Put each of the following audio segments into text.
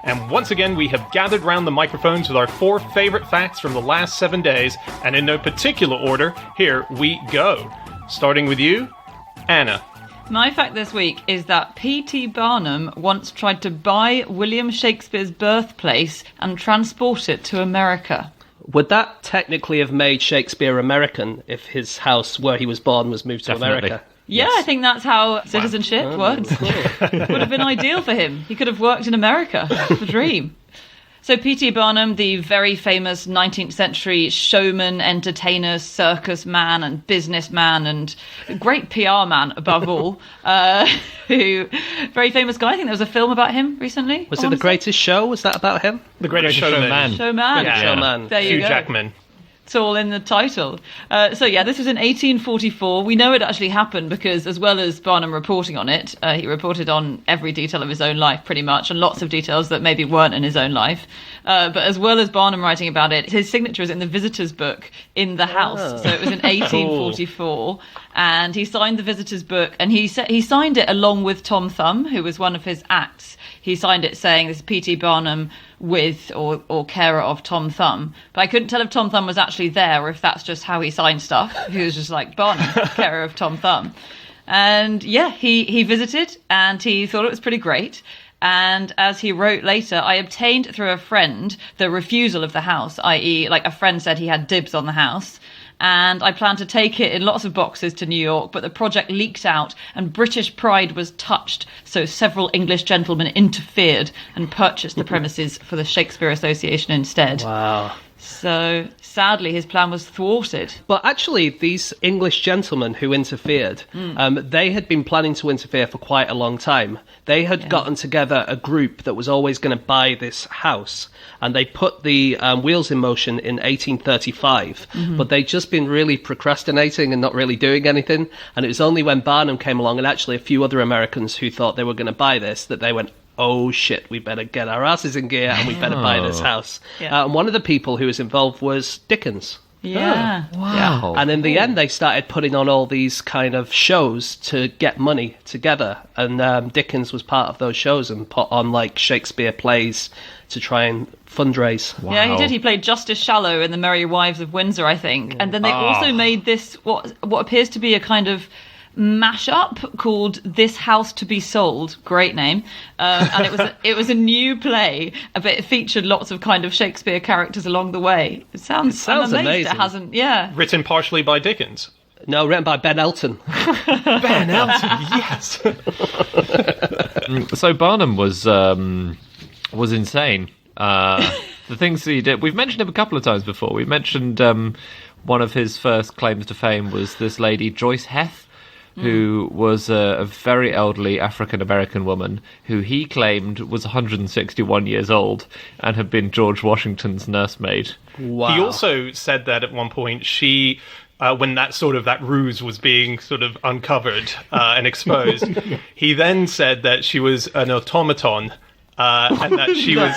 And once again, we have gathered round the microphones with our 4 favourite facts from the last 7 days, and in no particular order, here we go. Starting with you, Anna. My fact this week is that P.T. Barnum once tried to buy William Shakespeare's birthplace and transport it to America. Would that technically have made Shakespeare American if his house where he was born was moved to America? Yeah, yes. I think that's how citizenship works. Cool. Would have been ideal for him. He could have worked in America. The dream. So P.T. Barnum, the very famous 19th century showman, entertainer, circus man and businessman and great PR man above all, who very famous guy. I think there was a film about him recently. Was it The Greatest Show? Was that about him? The Greatest Showman. Showman. Yeah. Showman. There you Hugh go. Jackman. It's all in the title. This was in 1844. We know it actually happened because as well as Barnum reporting on it, he reported on every detail of his own life pretty much, and lots of details that maybe weren't in his own life. But as well as Barnum writing about it, his signature is in the visitor's book in the house. So it was in 1844, and he signed the visitor's book, and he signed it along with Tom Thumb, who was one of his acts. He signed it saying, this is P.T. Barnum with or carer of Tom Thumb. But I couldn't tell if Tom Thumb was actually there or if that's just how he signed stuff. He was just like, Barnum, carer of Tom Thumb. And yeah, he visited and he thought it was pretty great. And as he wrote later, I obtained through a friend the refusal of the house, i.e. like a friend said he had dibs on the house. And I planned to take it in lots of boxes to New York, but the project leaked out and British pride was touched, so several English gentlemen interfered and purchased the premises for the Shakespeare Association instead. Wow. So, sadly, his plan was thwarted. But actually, these English gentlemen who interfered, they had been planning to interfere for quite a long time. They had gotten together a group that was always going to buy this house, and they put the wheels in motion in 1835, but they'd just been really procrastinating and not really doing anything, and it was only when Barnum came along, and actually a few other Americans who thought they were going to buy this, that they went, oh shit, we better get our asses in gear and we better buy this house. Yeah. And one of the people who was involved was Dickens. Yeah. Wow. And in the end, they started putting on all these kind of shows to get money together. And Dickens was part of those shows and put on like Shakespeare plays to try and fundraise. Wow. Yeah, he did. He played Justice Shallow in The Merry Wives of Windsor, I think. And then they also made this, what appears to be a kind of mash-up called This House to Be Sold. Great name. And it was a new play, but it featured lots of kind of Shakespeare characters along the way. It sounds amazing. It hasn't, Written partially by Dickens. No, written by Ben Elton. Ben Elton, yes. So Barnum was insane. The things he did, we've mentioned him a couple of times before. We mentioned one of his first claims to fame was this lady, Joyce Heth, who was a very elderly African-American woman who he claimed was 161 years old and had been George Washington's nursemaid. Wow. He also said that at one point she... when that ruse was being sort of uncovered and exposed, he then said that she was an automaton, and that she was,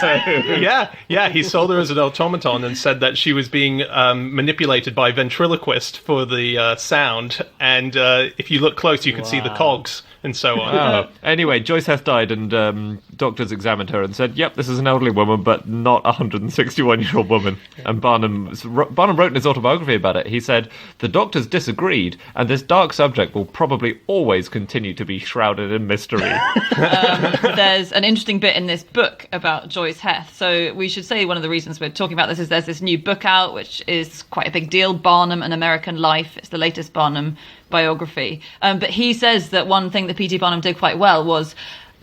he sold her as an automaton and said that she was being manipulated by a ventriloquist for the sound, and if you look close, you could see the cogs and so on. Oh. Anyway, Joyce Heth died, and doctors examined her and said, "Yep, this is an elderly woman, but not a 161-year-old woman." And Barnum wrote in his autobiography about it. He said, "The doctors disagreed, and this dark subject will probably always continue to be shrouded in mystery." There's an interesting bit in this book about Joyce Heth. So we should say one of the reasons we're talking about this is there's this new book out, which is quite a big deal, Barnum, An American Life. It's the latest Barnum biography. But he says that one thing that P.T. Barnum did quite well was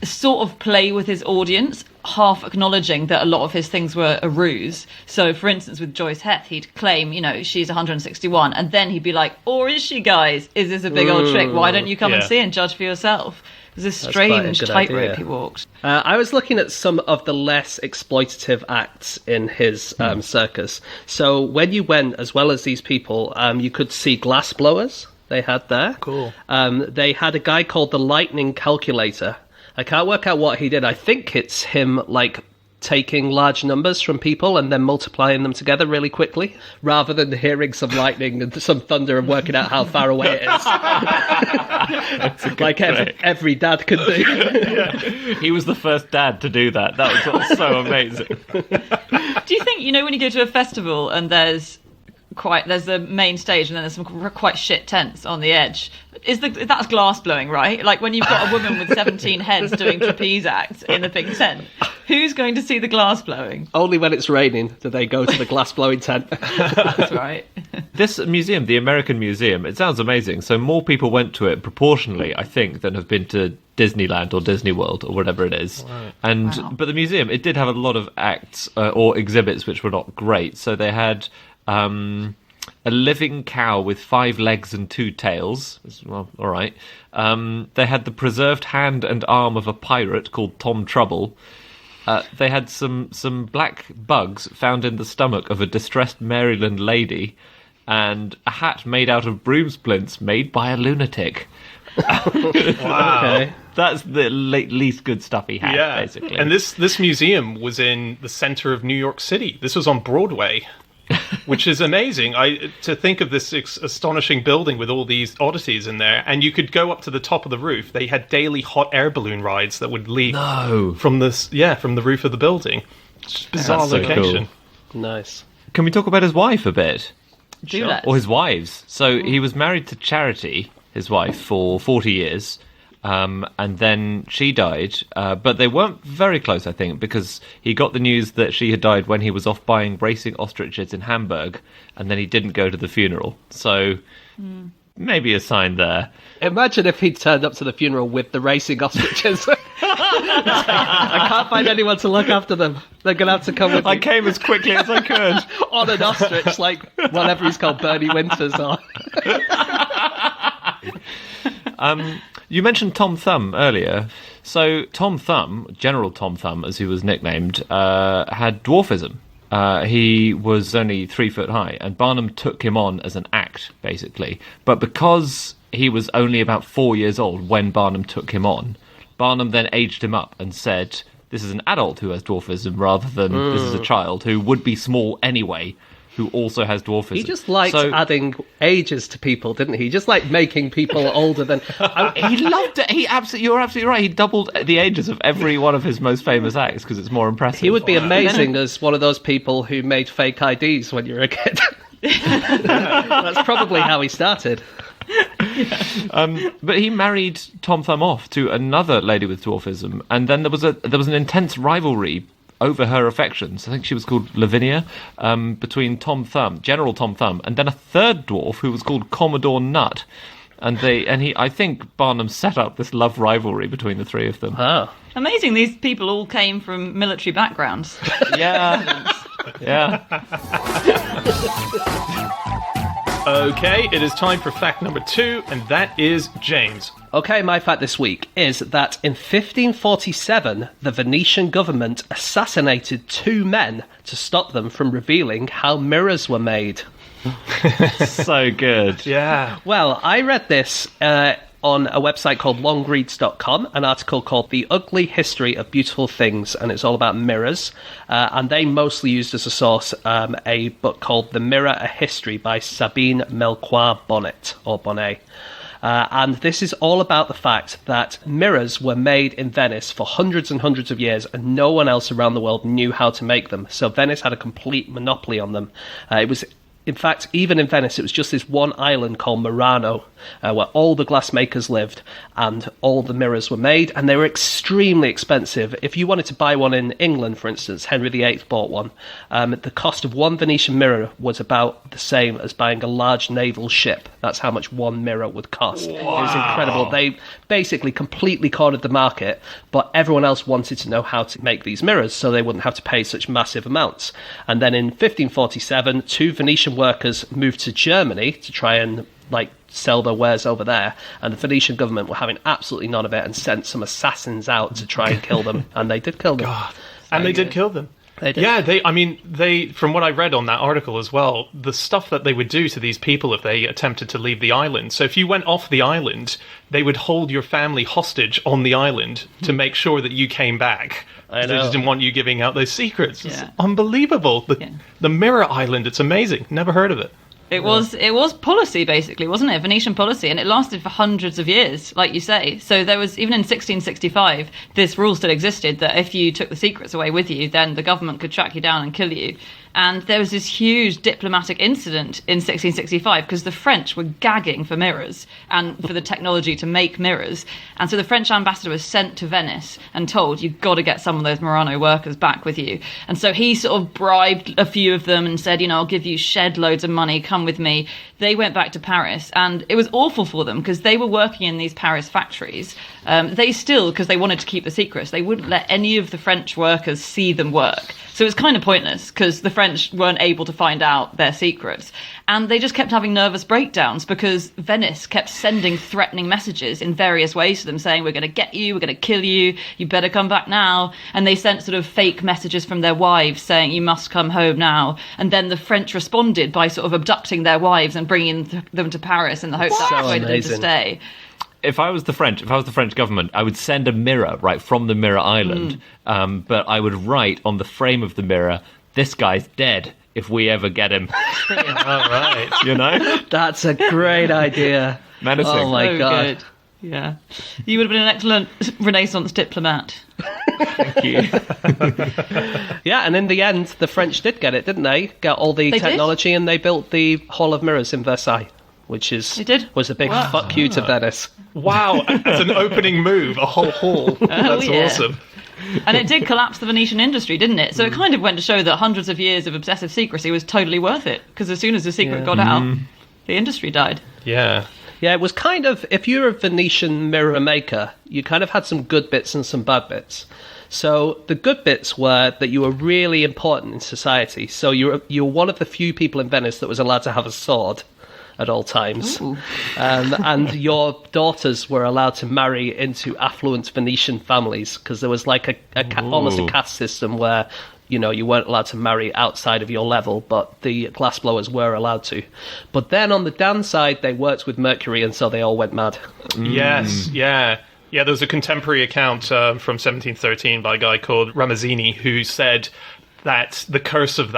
sort of play with his audience, half acknowledging that a lot of his things were a ruse. So, for instance, with Joyce Heth, he'd claim, she's 161, and then he'd be like, or is she, guys? Is this a big old trick? Why don't you come and see and judge for yourself? It was a strange tightrope he walked. I was looking at some of the less exploitative acts in his circus. So when you went, as well as these people, you could see glass blowers they had there. Cool. They had a guy called the Lightning Calculator. I can't work out what he did. I think it's him, taking large numbers from people and then multiplying them together really quickly, rather than hearing some lightning and some thunder and working out how far away it is. Like every dad could do. Yeah. He was the first dad to do that. That was so amazing. Do you think, when you go to a festival and there's the main stage and then there's some quite shit tents on the edge, that's glass blowing, right? Like when you've got a woman with 17 heads doing trapeze acts in the big tent, who's going to see the glass blowing? Only when it's raining do they go to the glass blowing tent. That's right. This museum, the American Museum, it sounds amazing. So more people went to it proportionally, I think, than have been to Disneyland or Disney World or whatever it is. Right. But the museum, it did have a lot of acts or exhibits which were not great. So they had a living cow with 5 legs and 2 tails. Well, all right. They had the preserved hand and arm of a pirate called Tom Trouble. They had some black bugs found in the stomach of a distressed Maryland lady, and a hat made out of broom splints made by a lunatic. Wow. Okay. That's the least good stuff he had, basically. And this museum was in the center of New York City. This was on Broadway, which is amazing. To think of this astonishing building with all these oddities in there, and you could go up to the top of the roof. They had daily hot air balloon rides that would leap from the roof of the building. It's just a bizarre location. Cool. Nice. Can we talk about his wife a bit? Do that. Or his wives. So he was married to Charity, his wife, for 40 years. And then she died, but they weren't very close, I think, because he got the news that she had died when he was off buying racing ostriches in Hamburg, and then he didn't go to the funeral. So maybe a sign there. Imagine if he'd turned up to the funeral with the racing ostriches. I can't find anyone to look after them. They're going to have to come with me. I came as quickly as I could. On an ostrich, like whatever he's called, Bernie Winters or... You mentioned Tom Thumb earlier. So Tom Thumb, General Tom Thumb, as he was nicknamed, had dwarfism. He was only 3 foot high, and Barnum took him on as an act, basically. But because he was only about 4 years old when Barnum took him on, Barnum then aged him up and said, this is an adult who has dwarfism rather than this is a child who would be small anyway, who also has dwarfism. He just liked adding ages to people, didn't he? Just like making people older than... He loved it. You're absolutely right. He doubled the ages of every one of his most famous acts because it's more impressive. He would be amazing as one of those people who made fake IDs when you were a kid. That's probably how he started. But he married Tom Thumb off to another lady with dwarfism, and then there was an intense rivalry over her affections. I think she was called Lavinia, between General Tom Thumb, and then a third dwarf who was called Commodore Nut. I think Barnum set up this love rivalry between the three of them. Oh. Amazing, these people all came from military backgrounds. Yeah. Yeah. Okay, it is time for fact number 2, and that is James. Okay, my fact this week is that in 1547, the Venetian government assassinated 2 men to stop them from revealing how mirrors were made. So good. Yeah. Well, I read this on a website called longreads.com, an article called The Ugly History of Beautiful Things, and it's all about mirrors. And they mostly used as a source a book called The Mirror, A History by Sabine Melchior Bonnet, or Bonnet. And this is all about the fact that mirrors were made in Venice for hundreds and hundreds of years, and no one else around the world knew how to make them. So Venice had a complete monopoly on them. In fact, even in Venice, it was just this one island called Murano, where all the glassmakers lived and all the mirrors were made, and they were extremely expensive. If you wanted to buy one in England, for instance, Henry VIII bought one, the cost of one Venetian mirror was about the same as buying a large naval ship. That's how much one mirror would cost. Wow. It was incredible. They basically completely cornered the market, but everyone else wanted to know how to make these mirrors so they wouldn't have to pay such massive amounts. And then in 1547, 2 Venetian workers moved to Germany to try and sell their wares over there, and the Venetian government were having absolutely none of it and sent some assassins out to try and kill them, and they did kill them. God. And they did kill them. They did. Yeah, they from what I read on that article as well, the stuff that they would do to these people if they attempted to leave the island. So if you went off the island, they would hold your family hostage on the island to make sure that you came back. I They know. just didn't want you giving out those secrets. It's Yeah. unbelievable. The Mirror Island, it's amazing. Never heard of it. It was policy, basically, wasn't it? Venetian policy, and it lasted for hundreds of years, like you say. So there was, even in 1665, this rule still existed that if you took the secrets away with you, then the government could track you down and kill you. And there was this huge diplomatic incident in 1665 because the French were gagging for mirrors and for the technology to make mirrors. And so the French ambassador was sent to Venice and told, you've got to get some of those Murano workers back with you. And so he sort of bribed a few of them and said, I'll give you shed loads of money, come with me. They went back to Paris, and it was awful for them because they were working in these Paris factories. They still, because they wanted to keep the secrets, they wouldn't let any of the French workers see them work. So it was kind of pointless because the French weren't able to find out their secrets. And they just kept having nervous breakdowns because Venice kept sending threatening messages in various ways to them saying, we're going to get you, we're going to kill you, you better come back now. And they sent sort of fake messages from their wives saying, you must come home now. And then the French responded by sort of abducting their wives and bringing them to Paris in the hope that persuaded them to stay. If I was the French government, I would send a mirror right from the Mirror Island, but I would write on the frame of the mirror, "This guy's dead if we ever get him." All right. You know, That's a great idea. menacing. Oh my So God. good. Yeah. You would have been an excellent Renaissance diplomat. Thank you. Yeah, and in the end, the French did get it, didn't they? Get all the They did? technology, and they built the Hall of Mirrors in Versailles, which They did? was a big Wow. fuck you to Venice. Wow, as an opening move, a whole hall. That's yeah. awesome. And it did collapse the Venetian industry, didn't it? So it kind of went to show that hundreds of years of obsessive secrecy was totally worth it. Because as soon as the secret got out, the industry died. Yeah. Yeah, it was kind of, if you're a Venetian mirror maker, you kind of had some good bits and some bad bits. So the good bits were that you were really important in society. So you're one of the few people in Venice that was allowed to have a sword at all times. And your daughters were allowed to marry into affluent Venetian families because there was like almost a caste system where you weren't allowed to marry outside of your level, but the glassblowers were allowed to. But then on the downside, they worked with Mercury, and so they all went mad. Yes, yeah. Yeah, there was a contemporary account from 1713 by a guy called Ramazzini who said that the curse of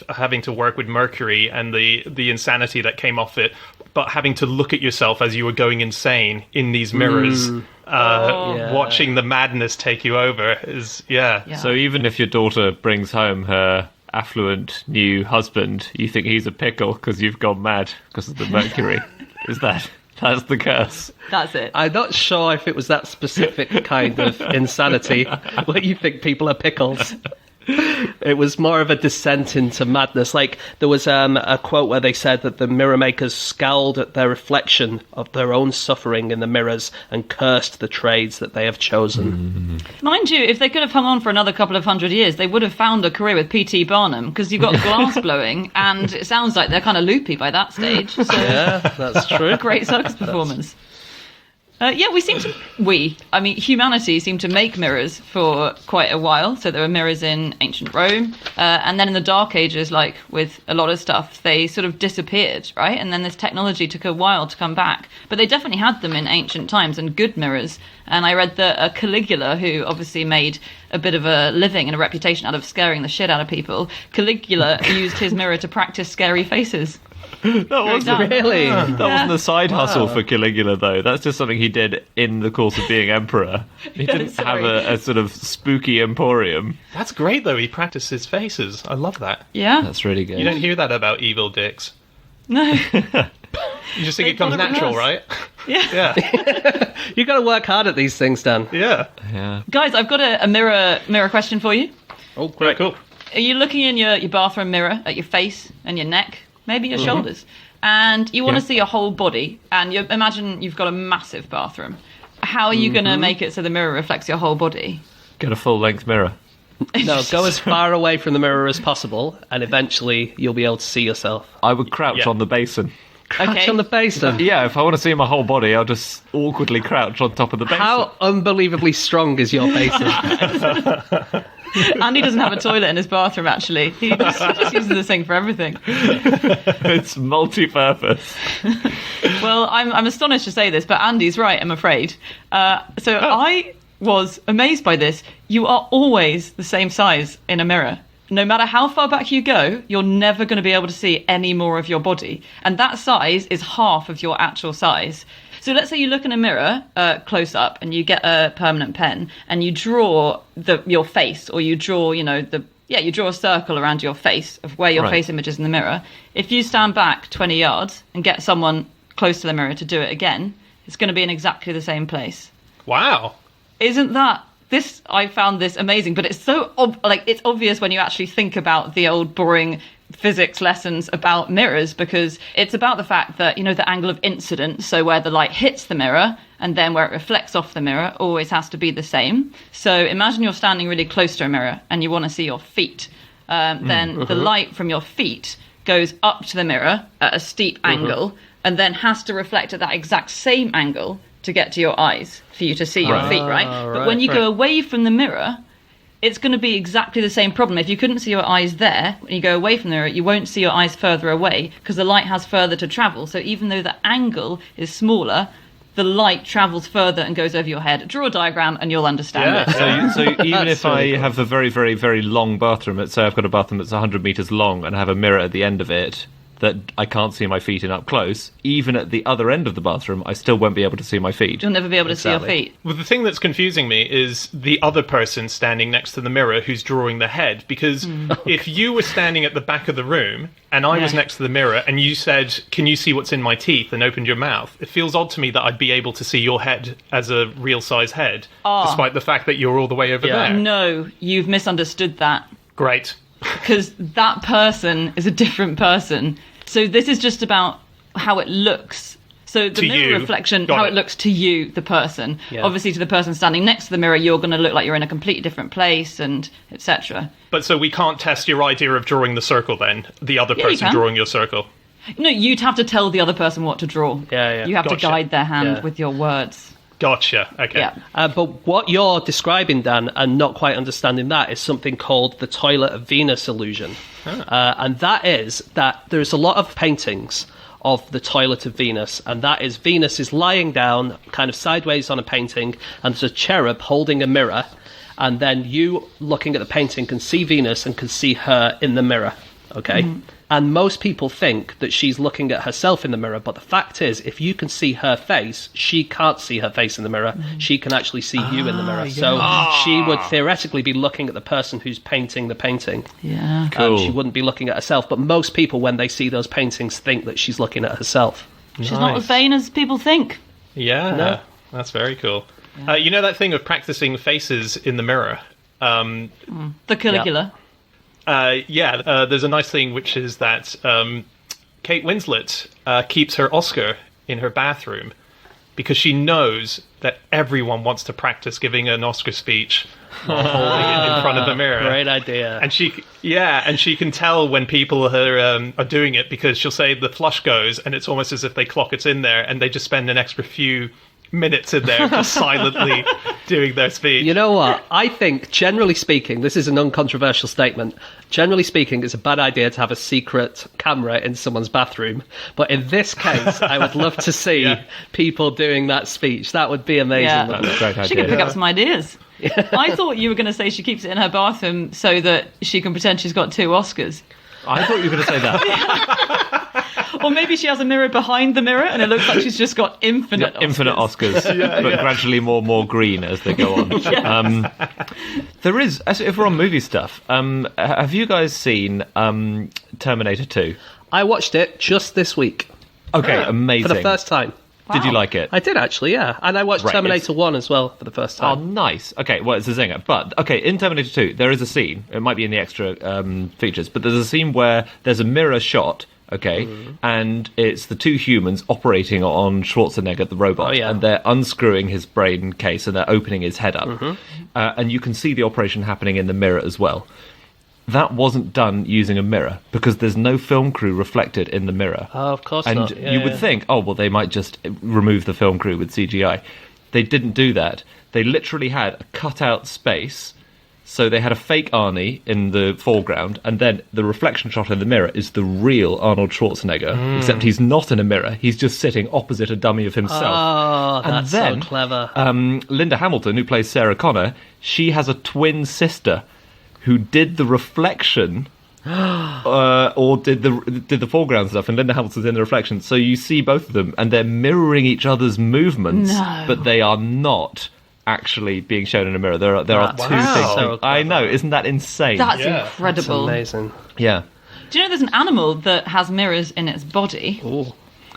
having to work with Mercury and the insanity that came off it, but having to look at yourself as you were going insane in these mirrors, watching the madness take you over is, yeah. So even if your daughter brings home her affluent new husband, you think he's a pickle because you've gone mad because of the Mercury. That's the curse. That's it. I'm not sure if it was that specific kind of insanity where you think people are pickles. It was more of a descent into madness. Like, there was a quote where they said that the mirror makers scowled at their reflection of their own suffering in the mirrors and cursed the trades that they have chosen. Mind you, if they could have hung on for another couple of 100 years, they would have found a career with P.T. Barnum, because you've got glass blowing, and it sounds like they're kind of loopy by that stage. So Yeah, that's true. great circus performance. Humanity seemed to make mirrors for quite a while. So there were mirrors in ancient Rome. And then in the Dark Ages, like with a lot of stuff, they sort of disappeared, right? And then this technology took a while to come back. But they definitely had them in ancient times, and good mirrors. And I read that Caligula, who obviously made a bit of a living and a reputation out of scaring the shit out of people, Caligula used his mirror to practice scary faces. That wasn't Really? That wasn't a side hustle for Caligula, though. That's just something he did in the course of being emperor. He didn't have a sort of spooky emporium. That's great, though. He practiced his faces. I love that. Yeah? That's really good. You don't hear that about evil dicks. No. You just think it comes follow natural, rehearse. right? Yeah. Yeah. You've got to work hard at these things, Dan. Yeah. Yeah. Guys, I've got a mirror question for you. Oh, Great. Cool. Are you looking in your bathroom mirror at your face and your neck, maybe your shoulders, and you want to see your whole body, and imagine you've got a massive bathroom. How are you going to make it so the mirror reflects your whole body? Get a full-length mirror. No, go as far away from the mirror as possible, and eventually you'll be able to see yourself. I would crouch on the basin. Crouch on the basin. Yeah, if I want to see my whole body, I'll just awkwardly crouch on top of the basin. How unbelievably strong is your basin? Andy doesn't have a toilet in his bathroom, actually. He just uses this thing for everything. It's multi-purpose. Well, I'm astonished to say this, but Andy's right, I'm afraid. I was amazed by this. You are always the same size in a mirror. No matter how far back you go, you're never going to be able to see any more of your body. And that size is half of your actual size. So let's say you look in a mirror close up and you get a permanent pen and you draw your face, or you draw, you draw a circle around your face of where your face image is in the mirror. If you stand back 20 yards and get someone close to the mirror to do it again, it's going to be in exactly the same place. Wow. Isn't that... I found this amazing, but it's so it's obvious when you actually think about the old boring physics lessons about mirrors, because it's about the fact that, the angle of incidence, so where the light hits the mirror and then where it reflects off the mirror, always has to be the same. So imagine you're standing really close to a mirror and you want to see your feet. Then the light from your feet goes up to the mirror at a steep angle and then has to reflect at that exact same angle to get to your eyes for you to see your feet, right? But when you go away from the mirror, it's going to be exactly the same problem. If you couldn't see your eyes there, when you go away from the mirror, you won't see your eyes further away because the light has further to travel. So even though the angle is smaller, the light travels further and goes over your head. Draw a diagram and you'll understand it. So even if I have a very, very, very long bathroom, let's say I've got a bathroom that's 100 metres long and have a mirror at the end of it, that I can't see my feet in up close, even at the other end of the bathroom, I still won't be able to see my feet. You'll never be able to see your feet. Well, the thing that's confusing me is the other person standing next to the mirror who's drawing the head, because if you were standing at the back of the room and I was next to the mirror and you said, "Can you see what's in my teeth?" and opened your mouth, it feels odd to me that I'd be able to see your head as a real size head, despite the fact that you're all the way over there. No, you've misunderstood that. Great. Because that person is a different person. So this is just about how it looks. So the mirror reflection, how it looks to you, the person. Yeah. Obviously, to the person standing next to the mirror, you're going to look like you're in a completely different place, and etc. But so we can't test your idea of drawing the circle then? The other person drawing your circle? No, you'd have to tell the other person what to draw. Yeah. You have to guide their hand with your words. Gotcha. Okay. Yeah. But what you're describing, Dan, and not quite understanding that, is something called the Toilet of Venus illusion. And that is that there's a lot of paintings of the Toilet of Venus, and that is Venus is lying down kind of sideways on a painting, and there's a cherub holding a mirror, and then you looking at the painting can see Venus and can see her in the mirror. Okay? And most people think that she's looking at herself in the mirror, but the fact is, if you can see her face, she can't see her face in the mirror. She can actually see you in the mirror. So she would theoretically be looking at the person who's painting the painting. Yeah. Cool. She wouldn't be looking at herself, but most people, when they see those paintings, think that she's looking at herself. She's not as vain as people think. Yeah, No. That's very cool. You know that thing of practicing faces in the mirror? The Caligula. There's a nice thing, which is that Kate Winslet keeps her Oscar in her bathroom because she knows that everyone wants to practice giving an Oscar speech while holding it in front of the mirror. Great idea. And she can tell when people are doing it, because she'll say the flush goes, and it's almost as if they clock it's in there, and they just spend an extra few minutes in there just silently doing their speech. You know what? I think, generally speaking, this is an uncontroversial statement. Generally speaking, it's a bad idea to have a secret camera in someone's bathroom. But in this case, I would love to see people doing that speech. That would be amazing. Yeah. That's a great idea. She could pick up some ideas. I thought you were going to say she keeps it in her bathroom so that she can pretend she's got 2 Oscars. I thought you were going to say that. Or maybe she has a mirror behind the mirror and it looks like she's just got infinite Oscars. Infinite Oscars, but gradually more green as they go on. There is, if we're on movie stuff, have you guys seen Terminator 2? I watched it just this week. Okay, amazing. For the first time. Wow. Did you like it? I did, actually, yeah. And I watched Terminator 1 as well for the first Oh, time. nice. Okay, well, it's a zinger. But, okay, in Terminator 2, there is a scene. It might be in the extra features, but there's a scene where there's a mirror shot, okay, and it's the 2 humans operating on Schwarzenegger, the robot, and they're unscrewing his brain case and they're opening his head up. And you can see the operation happening in the mirror as well. that wasn't done using a mirror because there's no film crew reflected in the mirror. Oh, of course and not. you would think, oh, well, they might just remove the film crew with CGI. They didn't do that. They literally had a cut-out space. So they had a fake Arnie in the foreground, and then the reflection shot in the mirror is the real Arnold Schwarzenegger, except he's not in a mirror. He's just sitting opposite a dummy of himself. Oh, and that's then, so clever. Linda Hamilton, who plays Sarah Connor, she has a twin sister who did the reflection or did the foreground stuff, and Linda Hamilton's in the reflection. So you see both of them, and they're mirroring each other's movements, but they are not actually being shown in a mirror. There are two things. So I know, isn't that insane? That's incredible. That's amazing. Yeah. Do you know there's an animal that has mirrors in its body? Ooh,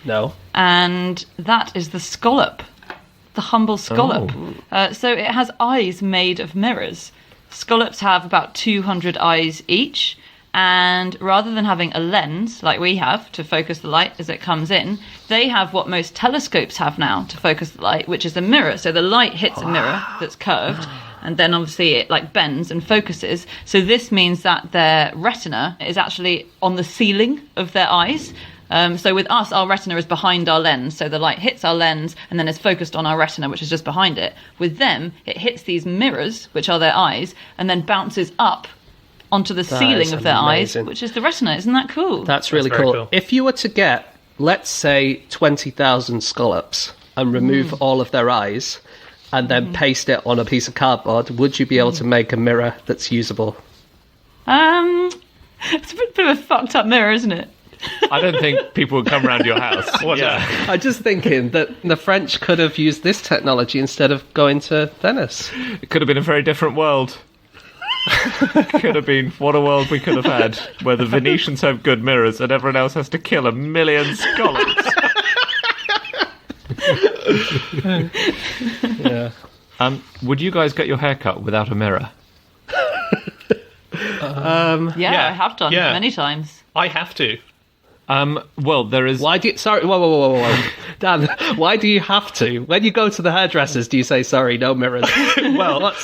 no. And that is the scallop, the humble scallop. So it has eyes made of mirrors. Scallops have about 200 eyes each, and rather than having a lens like we have to focus the light as it comes in, they have what most telescopes have now to focus the light, which is a mirror. So the light hits a mirror that's curved, and then obviously it like bends and focuses. So this means that their retina is actually on the ceiling of their eyes. So with us, our retina is behind our lens, so the light hits our lens and then is focused on our retina, which is just behind it. With them, it hits these mirrors, which are their eyes, and then bounces up onto the ceiling of their eyes, which is the retina. Isn't that cool? That's really cool. If you were to get, let's say, 20,000 scallops and remove all of their eyes and then paste it on a piece of cardboard, would you be able to make a mirror that's usable? It's a bit of a fucked up mirror, isn't it? I don't think people would come around your house. I'm just thinking that the French could have used this technology instead of going to Venice. It could have been a very different world. Could have been. What a world we could have had, where the Venetians have good mirrors and everyone else has to kill 1 million scallops. Yeah. Would you guys get your hair cut without a mirror? Yeah, I have done many times. I have to. Well, there is... Why do you... Sorry, whoa. Dan, why do you have to? When you go to the hairdressers, do you say, sorry, no mirrors? Well,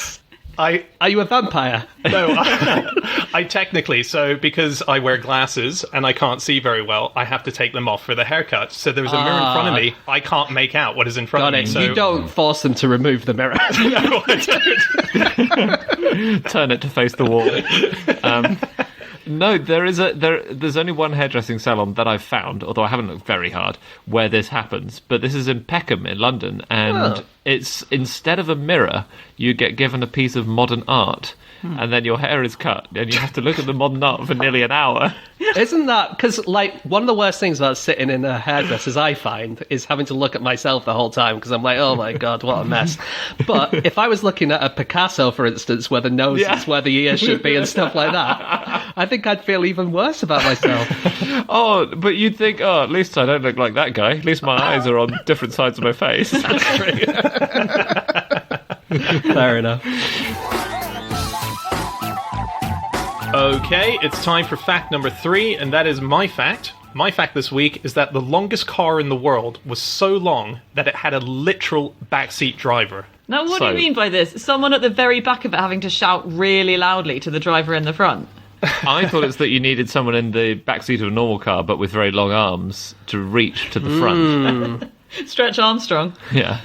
Are you a vampire? No, I technically, so because I wear glasses and I can't see very well, I have to take them off for the haircut. So there's a mirror in front of me. I can't make out what is in front of me. So... You don't force them to remove the mirror. No, I don't. Turn it to face the wall. No, there's only one hairdressing salon that I've found, although I haven't looked very hard, where this happens. But this is in Peckham in London, and it's instead of a mirror, you get given a piece of modern art, and then your hair is cut, and you have to look at the modern art for nearly an hour. Isn't that... Because, like, one of the worst things about sitting in a hairdresser's, I find, is having to look at myself the whole time, because I'm like, oh my God, what a mess. But if I was looking at a Picasso, for instance, where the nose is where the ear should be and stuff like that, I think I'd feel even worse about myself. Oh, but you'd think, oh, at least I don't look like that guy. At least my eyes are on different sides of my face. That's true. Fair enough. Okay, it's time for fact number 3, and that is my fact. My fact this week is that the longest car in the world was so long that it had a literal backseat driver. Now, what do you mean by this? Someone at the very back of it having to shout really loudly to the driver in the front? I thought it's that you needed someone in the backseat of a normal car, but with very long arms to reach to the front. Stretch Armstrong. Yeah.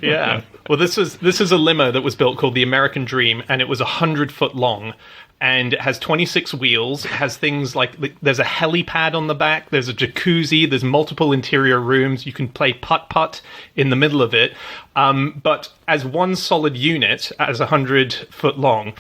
Yeah. Well, this is a limo that was built called the American Dream, and it was 100 foot long. And it has 26 wheels. It has things like there's a helipad on the back. There's a jacuzzi. There's multiple interior rooms. You can play putt-putt in the middle of it. But as one solid unit, as 100 foot long,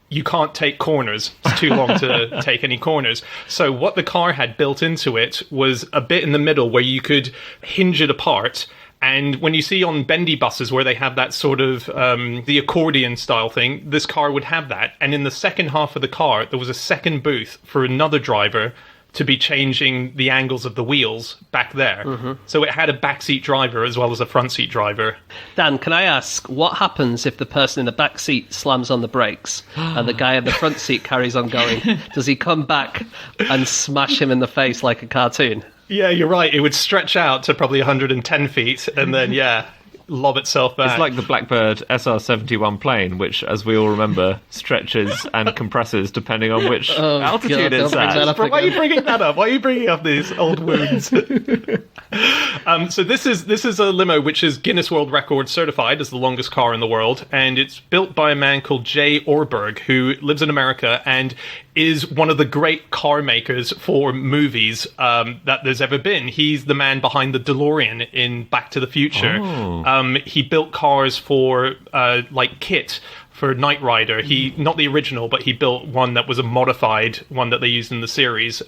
you can't take corners. It's too long to take any corners. So what the car had built into it was a bit in the middle where you could hinge it apart. And when you see on bendy buses where they have that sort of the accordion style thing, this car would have that. And in the second half of the car, there was a second booth for another driver to be changing the angles of the wheels back there. Mm-hmm. So it had a backseat driver as well as a front seat driver. Dan, can I ask, what happens if the person in the back seat slams on the brakes and the guy in the front seat carries on going? Does he come back and smash him in the face like a cartoon? Yeah, you're right. It would stretch out to probably 110 feet, and then, lob itself back. It's like the Blackbird SR-71 plane, which, as we all remember, stretches and compresses depending on which altitude it's at. Why are you bringing that up? Why are you bringing up these old wounds? So this is a limo which is Guinness World Record certified as the longest car in the world, and it's built by a man called Jay Orberg, who lives in America and is one of the great car makers for movies that there's ever been. He's the man behind the DeLorean in Back to the Future. He built cars for like KITT for Knight Rider. He, not the original, but he built one that was a modified one that they used in the series.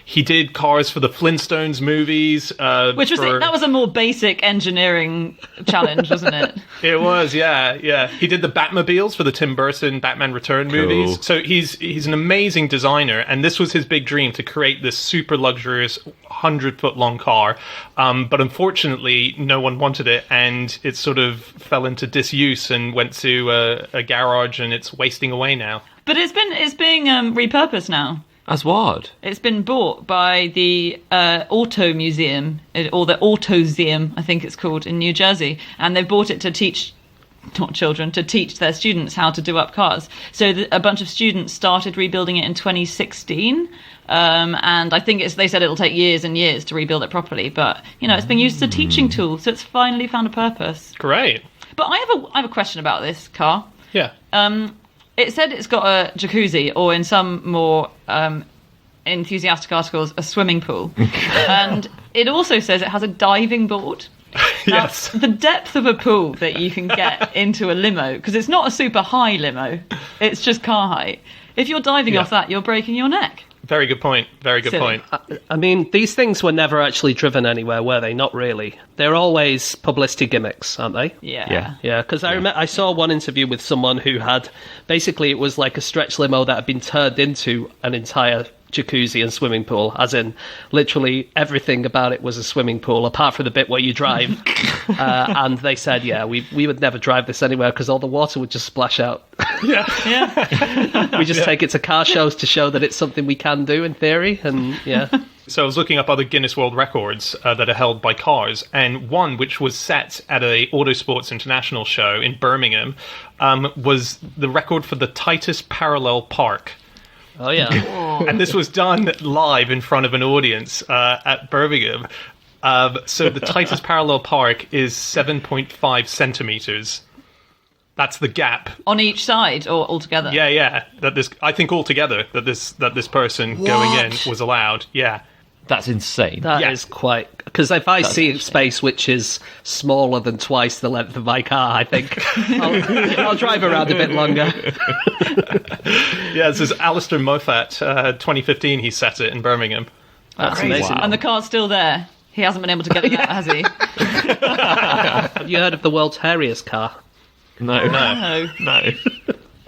He did cars for the Flintstones movies. Which was that was a more basic engineering challenge, wasn't it? It was, yeah. He did the Batmobiles for the Tim Burton Batman Return movies. So he's an amazing designer, and this was his big dream, to create this super luxurious 100-foot long car. But unfortunately, no one wanted it, and it sort of fell into disuse and went to a garage, and it's wasting away now. But it's being repurposed now. As what? It's been bought by the Auto Museum, or the Autoseum, I think it's called, in New Jersey, and they've bought it to teach, not children, to teach their students how to do up cars. So a bunch of students started rebuilding it in 2016, and I think they said it'll take years and years to rebuild it properly, but it's been used as a teaching tool, so it's finally found a purpose. Great. But I have a question about this car. Yeah. It said it's got a jacuzzi, or in some more enthusiastic articles, a swimming pool. And it also says it has a diving board. Now, Yes. the depth of a pool that you can get into a limo, because it's not a super high limo, it's just car height. If you're diving off that, you're breaking your neck. Very good point. Very good Silly. point. I mean, these things were never actually driven anywhere, were they? Not really. They're always publicity gimmicks, aren't they? Yeah. Yeah, because I saw one interview with someone who had, basically it was like a stretch limo that had been turned into an entire jacuzzi and swimming pool, as in literally everything about it was a swimming pool apart from the bit where you drive. And they said, we would never drive this anywhere because all the water would just splash out. Yeah. We just take it to car shows to show that it's something we can do in theory, and So I was looking up other Guinness World Records that are held by cars, and one which was set at a Autosports International show in Birmingham was the record for the tightest parallel park. Oh yeah. And this was done live in front of an audience at Birmingham. So the tightest parallel park is 7.5 centimeters. That's the gap. On each side, or altogether? Yeah. I think altogether that this person going in was allowed. Yeah. That's insane. That is quite... Because if I see a space which is smaller than twice the length of my car, I think I'll drive around a bit longer. Yeah, this is Alistair Moffat, 2015, he set it in Birmingham. That's amazing. And the car's still there. He hasn't been able to get it out, has he? Have you heard of the world's hairiest car? No.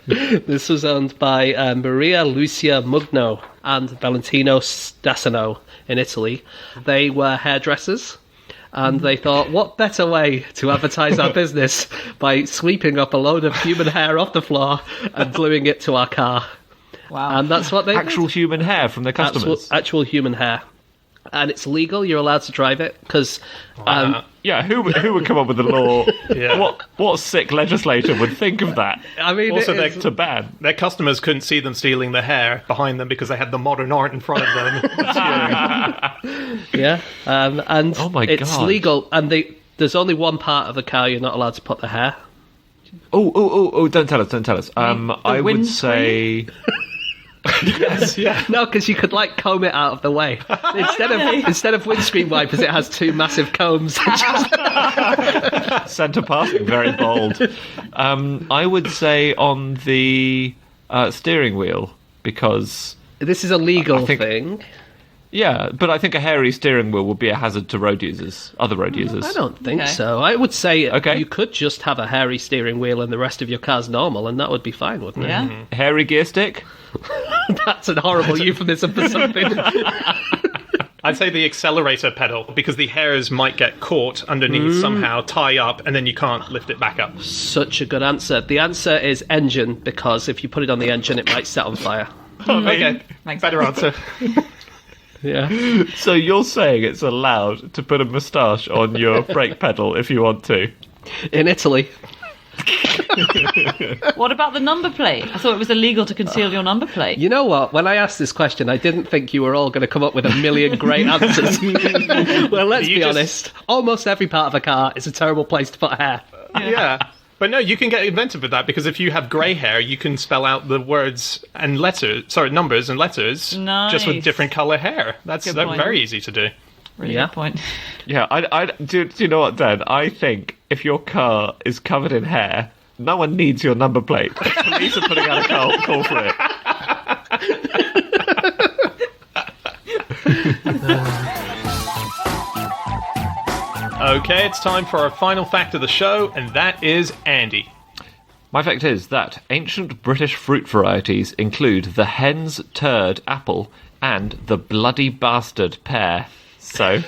This was owned by Maria Lucia Mugno and Valentino Stassano in Italy. They were hairdressers, and they thought, what better way to advertise our business by sweeping up a load of human hair off the floor and gluing it to our car. Wow. And that's what they Actual did. human hair from their customers. Actual human hair. And it's legal, you're allowed to drive it, because... Yeah, who would come up with the law? Yeah. What sick legislator would think of that? I mean, Also, it is- To ban. Their customers couldn't see them stealing the hair behind them because they had the modern art in front of them. yeah. And Oh my it's God. legal, and there's only one part of the car you're not allowed to put the hair. Oh! Don't tell us. I would windscreen? say. Yes, yeah. No, because you could comb it out of the way. Instead of windscreen wipers, it has two massive combs. Centre passing, very bold. I would say on the steering wheel, because This is a legal I think- thing. yeah, but I think a hairy steering wheel would be a hazard to other road users. I don't think Okay. so. I would say Okay. you could just have a hairy steering wheel and the rest of your car's normal, and that would be fine, wouldn't it? Yeah. Hairy gear stick. That's a horrible euphemism for something. I'd say the accelerator pedal, because the hairs might get caught underneath somehow, tie up, and then you can't lift it back up. Such a good answer. The answer is engine, because if you put it on the engine, it might set on fire. Okay, Makes better answer. Yeah. So you're saying it's allowed to put a moustache on your brake pedal if you want to? In Italy. What about the number plate? I thought it was illegal to conceal your number plate. You know what? When I asked this question, I didn't think you were all going to come up with a million great answers. Well, let's be honest. Almost every part of a car is a terrible place to put hair. Yeah. But no, you can get inventive with that, because if you have grey hair, you can spell out the words and numbers and letters just with different colour hair. That's very easy to do. Really good point. Yeah, do you know what, Dan? I think if your car is covered in hair, no one needs your number plate. Police are putting out a call for it. Okay, it's time for our final fact of the show, and that is Andy. My fact is that ancient British fruit varieties include the hen's turd apple and the bloody bastard pear. So,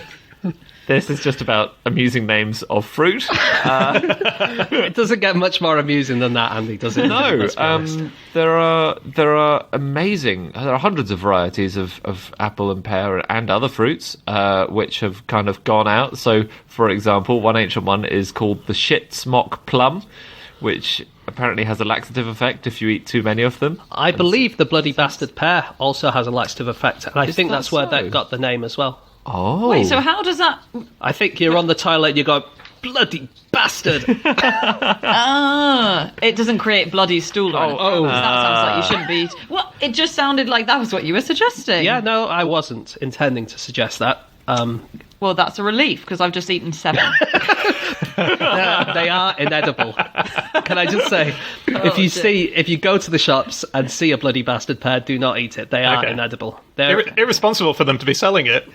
this is just about amusing names of fruit. It doesn't get much more amusing than that, Andy, does it? No, there are hundreds of varieties of apple and pear and other fruits which have kind of gone out. So, for example, one ancient one is called the shit smock plum, which apparently has a laxative effect if you eat too many of them. I believe the bloody bastard pear also has a laxative effect, and I think that's where that got the name as well. Oh. Wait, so how does that... I think you're on the toilet and you go, bloody bastard! It doesn't create bloody stool or anything. That sounds like you shouldn't be... Well, it just sounded like that was what you were suggesting. Yeah, no, I wasn't intending to suggest that. Well, that's a relief, because I've just eaten 7. They are inedible. Can I just say, if you go to the shops and see a bloody bastard pear, do not eat it. They are inedible. They're irresponsible for them to be selling it.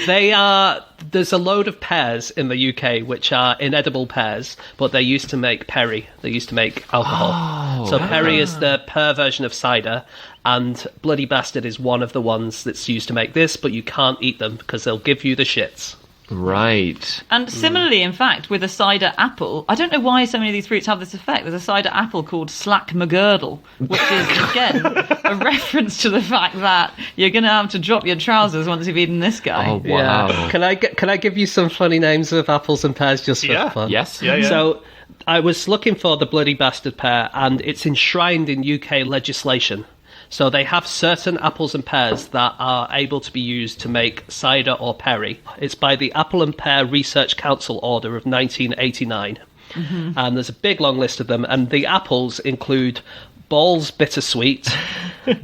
They are. There's a load of pears in the UK which are inedible pears, but they used to make perry. They used to make alcohol. So perry is the pear version of cider, and bloody bastard is one of the ones that's used to make this, but you can't eat them because they'll give you the shits. Right. And similarly, in fact, with a cider apple, I don't know why so many of these fruits have this effect. There's a cider apple called Slack McGirdle, which is, again, a reference to the fact that you're going to have to drop your trousers once you've eaten this guy. Oh, wow. Yeah. Can I give you some funny names of apples and pears just for fun? Yes. Yeah. So I was looking for the bloody bastard pear, and it's enshrined in UK legislation. So they have certain apples and pears that are able to be used to make cider or perry. It's by the Apple and Pear Research Council Order of 1989. Mm-hmm. And there's a big long list of them. And the apples include Ball's Bittersweet,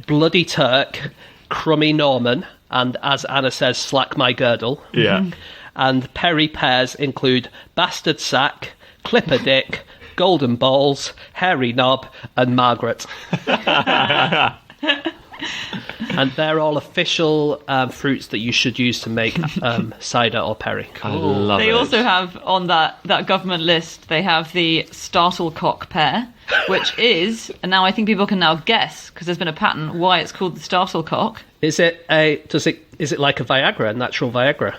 Bloody Turk, Crummy Norman, and as Anna says, Slack My Girdle. Yeah. And perry pears include Bastard Sack, Clipper Dick, Golden Balls, Hairy Knob, and Margaret. And they're all official fruits that you should use to make cider or perry. I love it. They also have on that government list, they have the Startlecock pear, which is, and now I think people can now guess, because there's been a patent, why it's called the Startlecock. Is it like a Viagra, a natural Viagra?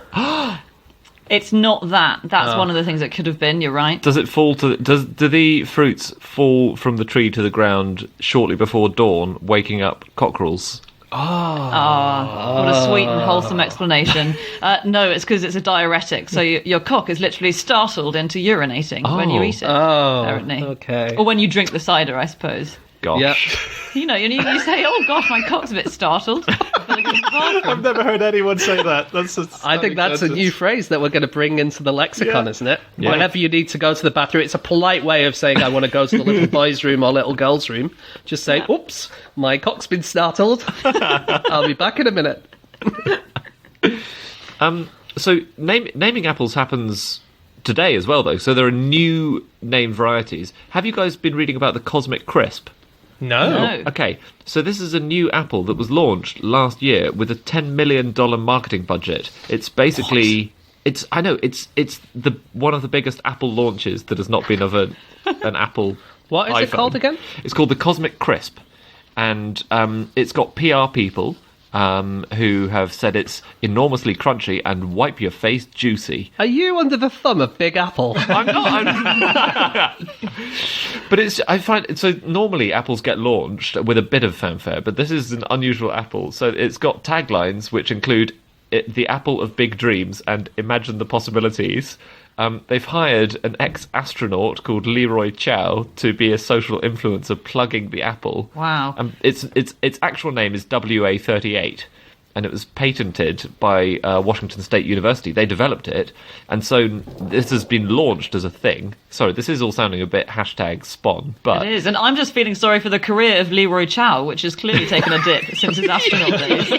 It's not that. That's one of the things it could have been, you're right. Does it fall to... Do the fruits fall from the tree to the ground shortly before dawn, waking up cockerels? What a sweet and wholesome explanation. No, it's because it's a diuretic, so your cock is literally startled into urinating when you eat it, apparently. Okay. Or when you drink the cider, I suppose. Gosh. Yep. You know, you say, oh gosh, my cock's a bit startled. I've never heard anyone say that. I think that's a new phrase that we're going to bring into the lexicon, isn't it? Yeah. Whenever you need to go to the bathroom, it's a polite way of saying I want to go to the little boy's room or little girl's room. Just say, oops, my cock's been startled. I'll be back in a minute. So naming apples happens today as well, though. So there are new named varieties. Have you guys been reading about the Cosmic Crisp? No. Okay, so this is a new apple that was launched last year with a $10 million marketing budget. It's basically... It's the one of the biggest Apple launches that has not been of an Apple What is iPhone. it called again? It's called the Cosmic Crisp. And it's got PR people who have said it's enormously crunchy and wipe your face juicy. Are you under the thumb of Big Apple? I'm not. But I find so normally apples get launched with a bit of fanfare, but this is an unusual apple. So it's got taglines which include the apple of big dreams and imagine the possibilities. They've hired an ex-astronaut called Leroy Chow to be a social influencer plugging the apple. Wow. Its actual name is WA38, and it was patented by Washington State University. They developed it, and so this has been launched as a thing. Sorry, this is all sounding a bit #spawn, but... It is, and I'm just feeling sorry for the career of Leroy Chow, which has clearly taken a dip since his astronaut days.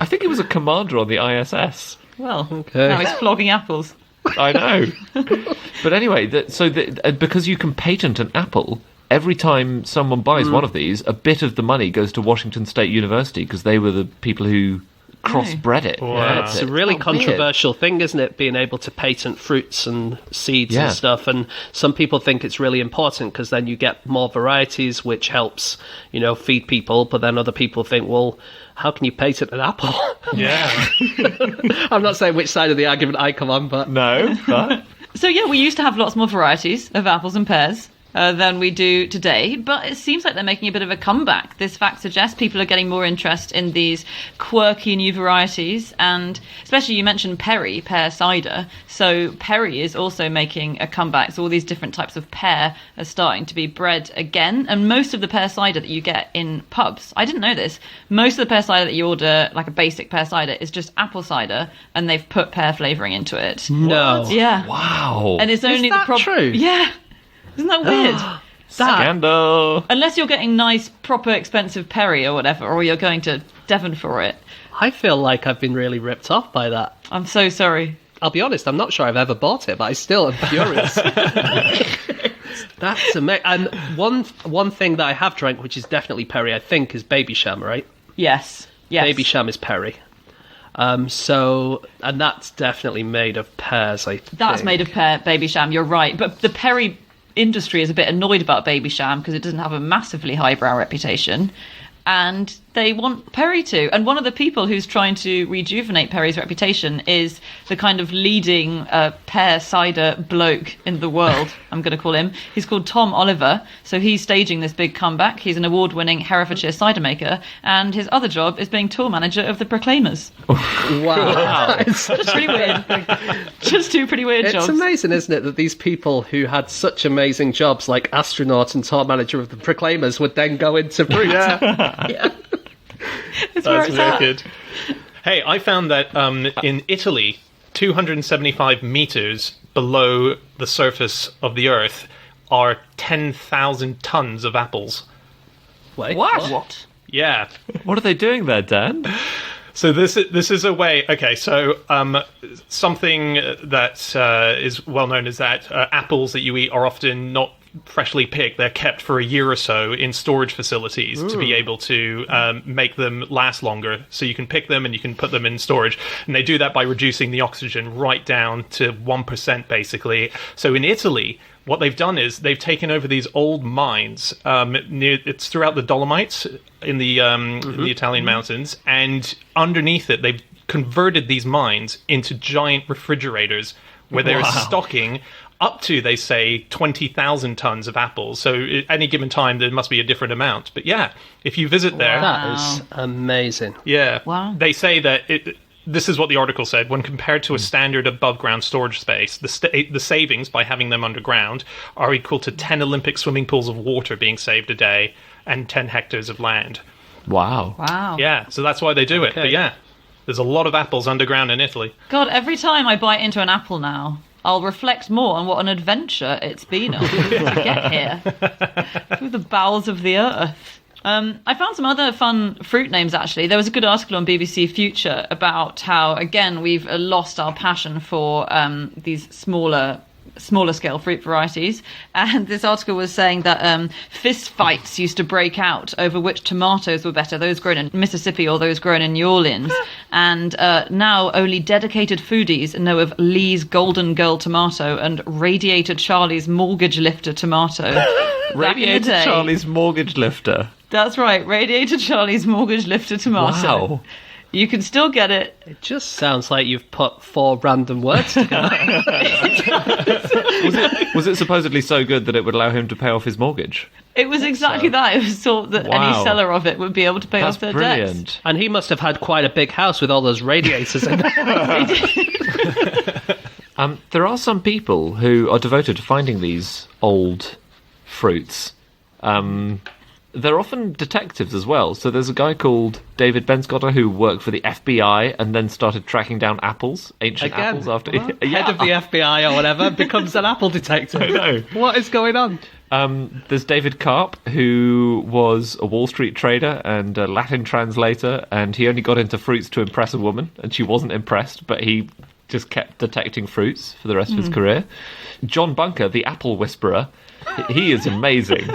I think he was a commander on the ISS. Well, now he's flogging apples. I know. But anyway, because you can patent an apple, every time someone buys one of these, a bit of the money goes to Washington State University because they were the people who crossbred it. Wow. Yeah, it's a really Weird. controversial thing, isn't it? Being able to patent fruits and seeds Yeah. and stuff. And some people think it's really important because then you get more varieties, which helps, feed people. But then other people think, well, how can you patent an apple? Yeah. I'm not saying which side of the argument I come on, but No, but... So yeah, we used to have lots more varieties of apples and pears than we do today, but it seems like they're making a bit of a comeback. This fact suggests people are getting more interest in these quirky new varieties, and especially you mentioned Perry, pear cider. So Perry is also making a comeback. So all these different types of pear are starting to be bred again, and most of the pear cider that you get in pubs, I didn't know this, most of the pear cider that you order, like a basic pear cider, is just apple cider, and they've put pear flavouring into it. no. Yeah. Wow. And it's only that the problem. true? Yeah. Isn't that weird? Scandal. Unless you're getting nice, proper, expensive Perry or whatever, or you're going to Devon for it. I feel like I've been really ripped off by that. I'm so sorry. I'll be honest, I'm not sure I've ever bought it, but I still am furious. That's amazing. And one thing that I have drank, which is definitely Perry, I think, is Baby Sham, right? Yes. Baby Sham is Perry. And that's definitely made of pears, I think. That's made of pear, Baby Sham, you're right. But the Perry industry is a bit annoyed about Baby Sham because it doesn't have a massively highbrow reputation. And they want Perry to. And one of the people who's trying to rejuvenate Perry's reputation is the kind of leading pear cider bloke in the world, I'm going to call him. He's called Tom Oliver. So he's staging this big comeback. He's an award-winning Herefordshire cider maker. And his other job is being tour manager of the Proclaimers. Wow. Just pretty weird. Just two pretty weird jobs. It's amazing, isn't it, that these people who had such amazing jobs like astronaut and tour manager of the Proclaimers would then go into fruit. Yeah. It's where That's it's at. wicked. Hey, I found that in Italy, 275 meters below the surface of the Earth are 10,000 tons of apples. Wait, What? Yeah. What are they doing there, Dan? So this is a way. Okay, so something that is well known is that apples that you eat are often not freshly picked. They're kept for a year or so in storage facilities to be able to make them last longer. So you can pick them and you can put them in storage. And they do that by reducing the oxygen right down to 1%, basically. So in Italy, what they've done is they've taken over these old mines. It's throughout the Dolomites in the Italian mountains, and underneath it, they've converted these mines into giant refrigerators where they're stocking up to, they say, 20,000 tons of apples. So at any given time, there must be a different amount. But yeah, if you visit there... That is amazing. Yeah. Wow. They say that this is what the article said. When compared to a standard above-ground storage space, the savings by having them underground are equal to 10 Olympic swimming pools of water being saved a day and 10 hectares of land. Wow. Wow. Yeah, so that's why they do it. Okay. But yeah, there's a lot of apples underground in Italy. God, every time I bite into an apple now, I'll reflect more on what an adventure it's been on to get here. Through the bowels of the earth. I found some other fun fruit names, actually. There was a good article on BBC Future about how, again, we've lost our passion for these smaller scale fruit varieties. And this article was saying that fist fights used to break out over which tomatoes were better, those grown in Mississippi or those grown in New Orleans. And now only dedicated foodies know of Lee's Golden Girl tomato and Radiator Charlie's Mortgage Lifter tomato. Back in the Radiator day. Charlie's mortgage lifter. That's right, Radiator Charlie's Mortgage Lifter tomato. Wow. You can still get it. It just sounds like you've put 4 random words together. Was it supposedly so good that it would allow him to pay off his mortgage? It was exactly that. It was thought that Wow. any seller of it would be able to pay That's off their brilliant. debts. And he must have had quite a big house with all those radiators in there. There are some people who are devoted to finding these old fruits. They're often detectives as well. So there's a guy called David Benscotter who worked for the FBI and then started tracking down apples, ancient apples after. Head of the FBI or whatever becomes an apple detective. I know. What is going on? There's David Karp, who was a Wall Street trader and a Latin translator, and he only got into fruits to impress a woman, and she wasn't impressed, but he just kept detecting fruits for the rest of his career. John Bunker, the apple whisperer, he is amazing.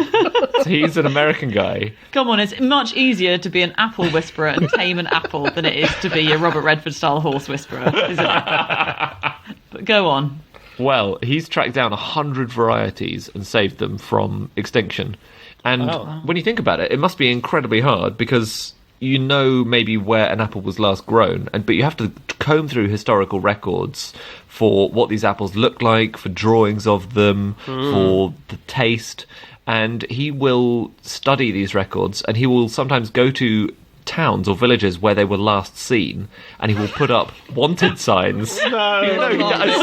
So he's an American guy. Come on, it's much easier to be an apple whisperer and tame an apple than it is to be a Robert Redford-style horse whisperer, isn't it? But go on. Well, he's tracked down 100 varieties and saved them from extinction. And when you think about it, it must be incredibly hard because you know maybe where an apple was last grown, but you have to comb through historical records for what these apples look like, for drawings of them, for the taste. And he will study these records, and he will sometimes go to towns or villages where they were last seen, and he will put up wanted signs. I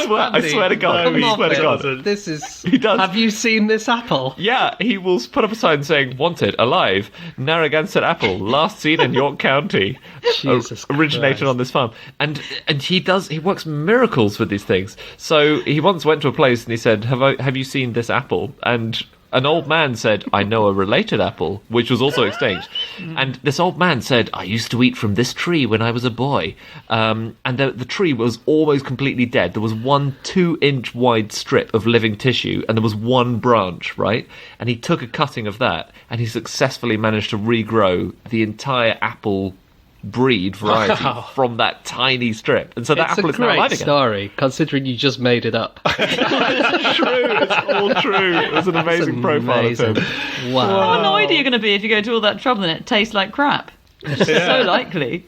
swear to God. I swear to God. This is. He does. Have you seen this apple? Yeah, he will put up a sign saying, "Wanted, alive, Narragansett apple, last seen in York County, Jesus originated Christ. on this farm." And he works miracles with these things. So he once went to a place and he said, "Have you seen this apple?" And an old man said, "I know a related apple," which was also extinct. And this old man said, "I used to eat from this tree when I was a boy." And the tree was almost completely dead. There was one 2-inch wide strip of living tissue, and there was one branch, right? And he took a cutting of that, and he successfully managed to regrow the entire apple breed variety from that tiny strip. And so that apple is now alive It's a again. great story, considering you just made it up. It's true. It's all true. It was an amazing profile of him. Wow. How annoyed are you going to be if you go to all that trouble and it tastes like crap? It's so likely.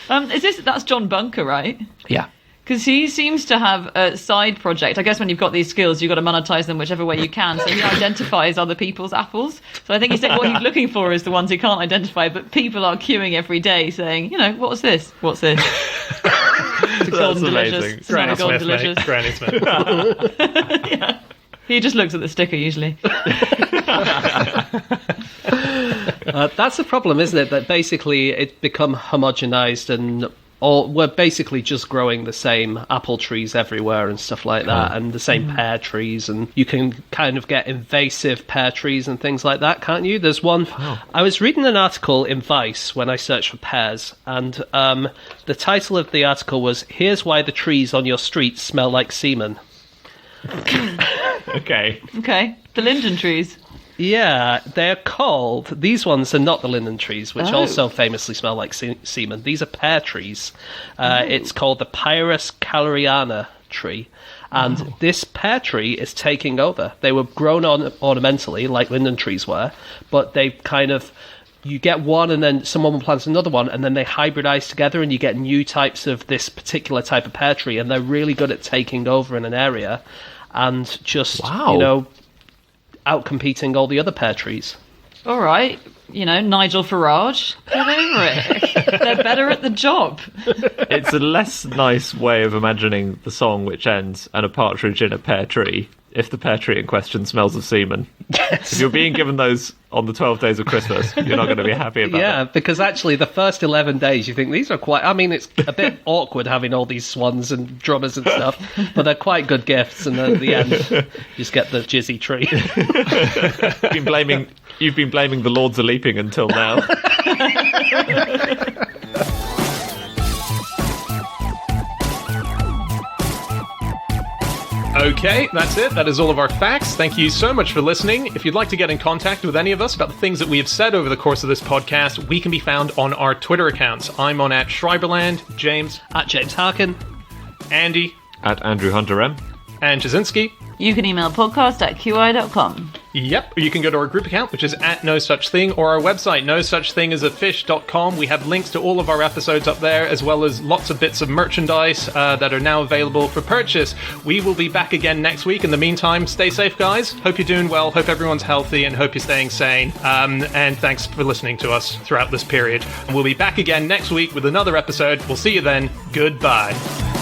That's John Bunker, right? Yeah. Because he seems to have a side project. I guess when you've got these skills, you've got to monetize them whichever way you can. So he identifies other people's apples. So I think what he's looking for is the ones he can't identify, but people are queuing every day saying, what's this? What's this? It's a golden delicious. It's not a golden delicious. Granny Smith. Yeah. He just looks at the sticker usually. That's the problem, isn't it? That basically it's become homogenized and we're basically just growing the same apple trees everywhere and stuff like that, and the same pear trees, and you can kind of get invasive pear trees and things like that, can't you? There's one. I was reading an article in Vice when I searched for pears, and the title of the article was "Here's Why the Trees on Your Street Smell Like Semen." Okay. Okay. The linden trees. Yeah, they're called... These ones are not the linden trees, which Oh. also famously smell like semen. These are pear trees. It's called the Pyrus caloriana tree. And this pear tree is taking over. They were grown on ornamentally, like linden trees were, but they kind of... You get one, and then someone will plant another one, and then they hybridize together, and you get new types of this particular type of pear tree, and they're really good at taking over in an area and just, out-competing all the other pear trees. All right. Nigel Farage. Get over it. They're better at the job. It's a less nice way of imagining the song which ends, "and a partridge in a pear tree," if the pear tree in question smells of semen. If you're being given those on the 12 days of Christmas, you're not going to be happy about Yeah, it. because actually the first 11 days you think these are quite... I mean, it's a bit awkward having all these swans and drummers and stuff, but they're quite good gifts, and then at the end you just get the jizzy tree. You've been blaming the Lords of Leaping until now. Okay, that's it. That is all of our facts. Thank you so much for listening. If you'd like to get in contact with any of us about the things that we have said over the course of this podcast, we can be found on our Twitter accounts. I'm on @Schreiberland, James, At James Harkin. Andy, At Andrew Hunter M. and Ptaszynski. You can email podcast@qi.com. Yep, you can go to our group account, which is at No Such Thing, or our website, nosuchthingasafish.com. We have links to all of our episodes up there, as well as lots of bits of merchandise that are now available for purchase. We will be back again next week. In the meantime, stay safe, guys. Hope you're doing well, hope everyone's healthy, and hope you're staying sane. And thanks for listening to us throughout this period. And we'll be back again next week with another episode. We'll see you then. Goodbye.